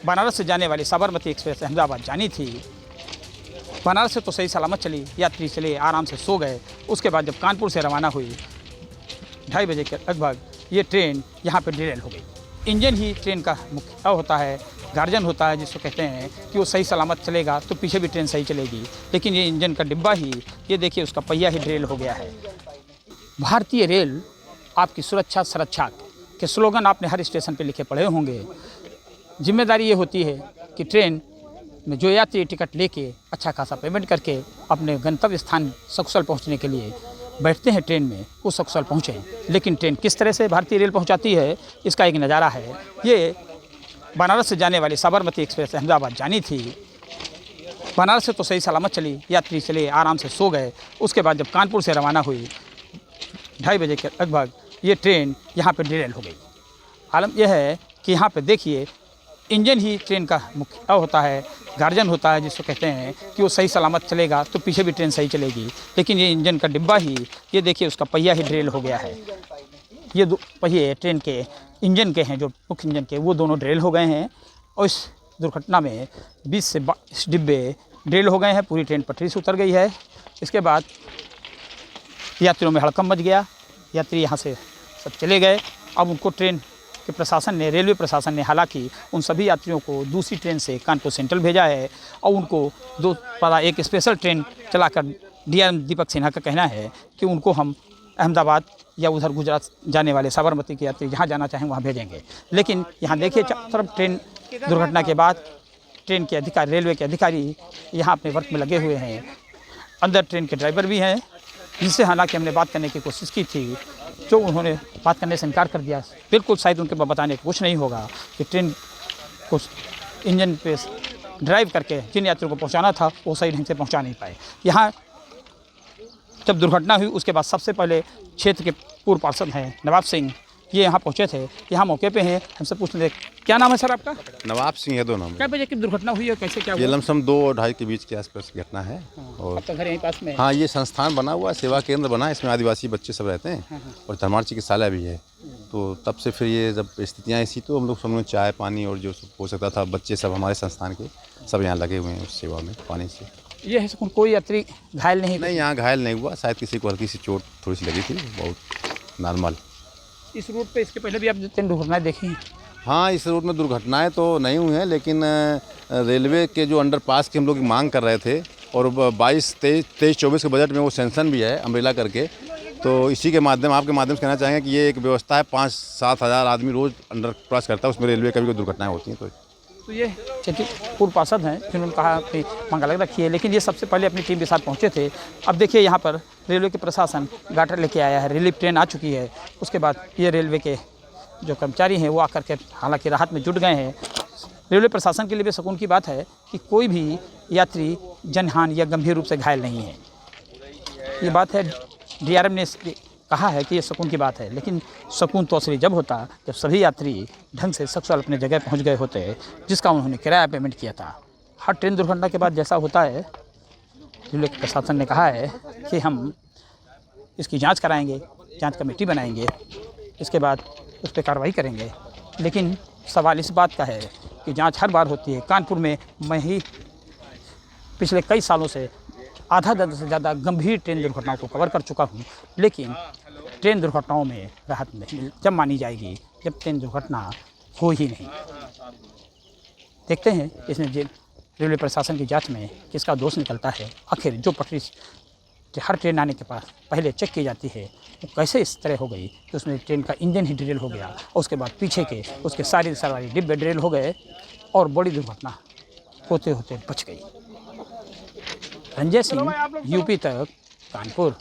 बनारस से जाने वाली साबरमती एक्सप्रेस अहमदाबाद जानी थी। बनारस से तो सही सलामत चली, यात्री चले आराम से सो गए। उसके बाद जब कानपुर से रवाना हुई 2:30 बजे के लगभग ये ट्रेन यहाँ पर डिरेल हो गई। इंजन ही ट्रेन का मुख्य होता है, गार्जन होता है, जिसको कहते हैं कि वो सही सलामत चलेगा तो पीछे भी ट्रेन सही चलेगी। लेकिन ये इंजन का डिब्बा ही, ये देखिए उसका पहिया ही डिरेल हो गया है। भारतीय रेल आपकी सुरक्षा सुरक्षा के स्लोगन आपने हर स्टेशन पे लिखे पढ़े होंगे। जिम्मेदारी ये होती है कि ट्रेन में जो यात्री टिकट लेके अच्छा खासा पेमेंट करके अपने गंतव्य स्थान सकुशल पहुंचने के लिए बैठते हैं ट्रेन में, वो सकुशल पहुँचें। लेकिन ट्रेन किस तरह से भारतीय रेल पहुँचाती है, इसका एक नज़ारा है। ये बनारस से जाने वाली साबरमती एक्सप्रेस अहमदाबाद जानी थी। बनारस से तो सही सलामत चली, यात्री चले आराम से सो गए। उसके बाद जब कानपुर से रवाना हुई 2:30 बजे के लगभग ये ट्रेन यहाँ पर डिरेल हो गई। आलम यह है कि यहाँ पर देखिए इंजन ही ट्रेन का मुख्य होता है, गार्जन होता है, जिसको कहते हैं कि वो सही सलामत चलेगा तो पीछे भी ट्रेन सही चलेगी। लेकिन ये इंजन का डिब्बा ही, ये देखिए उसका पहिया ही डिरेल हो गया है। ये दो पहिए ट्रेन के इंजन के हैं, जो मुख्य इंजन के, वो दोनों डिरेल हो गए हैं। और इस दुर्घटना में 20 से 22 डिब्बे डिरेल हो गए हैं। पूरी ट्रेन पटरी से उतर गई है। इसके बाद यात्रियों में हड़कंप मच गया, यात्री यहाँ से सब चले गए। अब उनको ट्रेन के प्रशासन ने, रेलवे प्रशासन ने हालांकि उन सभी यात्रियों को दूसरी ट्रेन से कानपुर सेंट्रल भेजा है और उनको एक स्पेशल ट्रेन चलाकर डीआरएम दीपक सिन्हा का कहना है कि उनको हम अहमदाबाद या उधर गुजरात जाने वाले साबरमती के यात्री जहाँ जाना चाहें वहाँ भेजेंगे। लेकिन यहाँ देखिए चारों तरफ ट्रेन दुर्घटना के बाद ट्रेन के अधिकारी, रेलवे के अधिकारी यहाँ अपने वर्क में लगे हुए हैं। अंदर ट्रेन के ड्राइवर भी हैं, जिनसे हालांकि हमने बात करने की कोशिश की थी, जो उन्होंने बात करने से इनकार कर दिया। बिल्कुल शायद उनके बताने कुछ नहीं होगा कि ट्रेन को इंजन पे ड्राइव करके जिन यात्रियों को पहुंचाना था वो सही ढंग से पहुंचा नहीं पाए। यहाँ जब दुर्घटना हुई उसके बाद सबसे पहले क्षेत्र के पूर्व पार्षद हैं नवाब सिंह, ये यहाँ पहुँचे थे। यहाँ मौके पे हैं, हमसे पूछ रहे क्या नाम है सर आपका? नवाब सिंह है, दो नाम। क्या बजे की दुर्घटना हुई है, कैसे क्या हुआ? ये लमसम 2 और 2:30 के बीच के आसपास की घटना है। और आपका घर यहीं पास में? हाँ, ये संस्थान बना हुआ है, सेवा केंद्र बना है, इसमें आदिवासी बच्चे सब रहते हैं और धर्मार्थ चिकित्सालय भी है। तो तब से फिर ये जब स्थितियाँ ऐसी तो हम लोग सब लोग चाय पानी और जो हो सकता था, बच्चे सब हमारे संस्थान के सब यहाँ लगे हुए हैं उस सेवा में पानी से। ये है कोई यात्री घायल नहीं? नहीं, यहाँ घायल नहीं हुआ, शायद किसी को हल्की सी चोट थोड़ी सी लगी थी, बहुत नॉर्मल। इस रूट पे इसके पहले भी आप जितने दुर्घटनाएं देखी हैं? हाँ, इस रूट में दुर्घटनाएं तो नहीं हुई हैं, लेकिन रेलवे के जो अंडरपास की हम लोग मांग कर रहे थे और 22-23-24 के बजट में वो सेंक्शन भी है अम्ब्रेला करके। तो इसी के माध्यम, आपके माध्यम से कहना चाहेंगे कि ये एक व्यवस्था है, 5-7 हज़ार आदमी रोज़ अंडर क्रॉस करता है, उसमें रेलवे का भी कोई दुर्घटनाएँ होती हैं। तो ये पूर्व पार्षद हैं जिन्होंने कहा अपनी मांग अलग रखी है, लेकिन ये सबसे पहले अपनी टीम के साथ पहुँचे थे। अब देखिए यहाँ पर रेलवे के प्रशासन गाटर लेके आया है, रिलीफ ट्रेन आ चुकी है। उसके बाद ये रेलवे के जो कर्मचारी हैं वो आकर के हालांकि राहत में जुट गए हैं। रेलवे प्रशासन के लिए भी सुकून की बात है कि कोई भी यात्री जनहानि या गंभीर रूप से घायल नहीं है। ये बात है, डीआरएम ने कहा है कि ये सुकून की बात है। लेकिन सुकून तो असली जब होता जब सभी यात्री ढंग से सकुशल अपने जगह पहुंच गए होते, जिसका उन्होंने किराया पेमेंट किया था। हर ट्रेन दुर्घटना के बाद जैसा होता है, रेलवे प्रशासन ने कहा है कि हम इसकी जांच कराएंगे, जांच कमेटी बनाएंगे, इसके बाद उस पर कार्रवाई करेंगे। लेकिन सवाल इस बात का है कि जांच हर बार होती है। कानपुर में मैं ही पिछले कई सालों से आधा दर्जन से ज़्यादा गंभीर ट्रेन दुर्घटनाओं को कवर कर चुका हूँ, लेकिन ट्रेन दुर्घटनाओं में राहत नहीं जब मानी जाएगी जब ट्रेन दुर्घटना हो ही नहीं। देखते हैं इसमें रेलवे प्रशासन की जांच में किसका दोष निकलता है। आखिर जो पटरी हर ट्रेन आने के पास पहले चेक की जाती है वो कैसे इस तरह हो गई कि उसमें ट्रेन का इंजन ही डिरेल हो गया और उसके बाद पीछे के उसके सारी डिब्बे डिरेल हो गए और बड़ी दुर्घटना होते होते बच गई। रंजय सिंह, यूपी तक, कानपुर।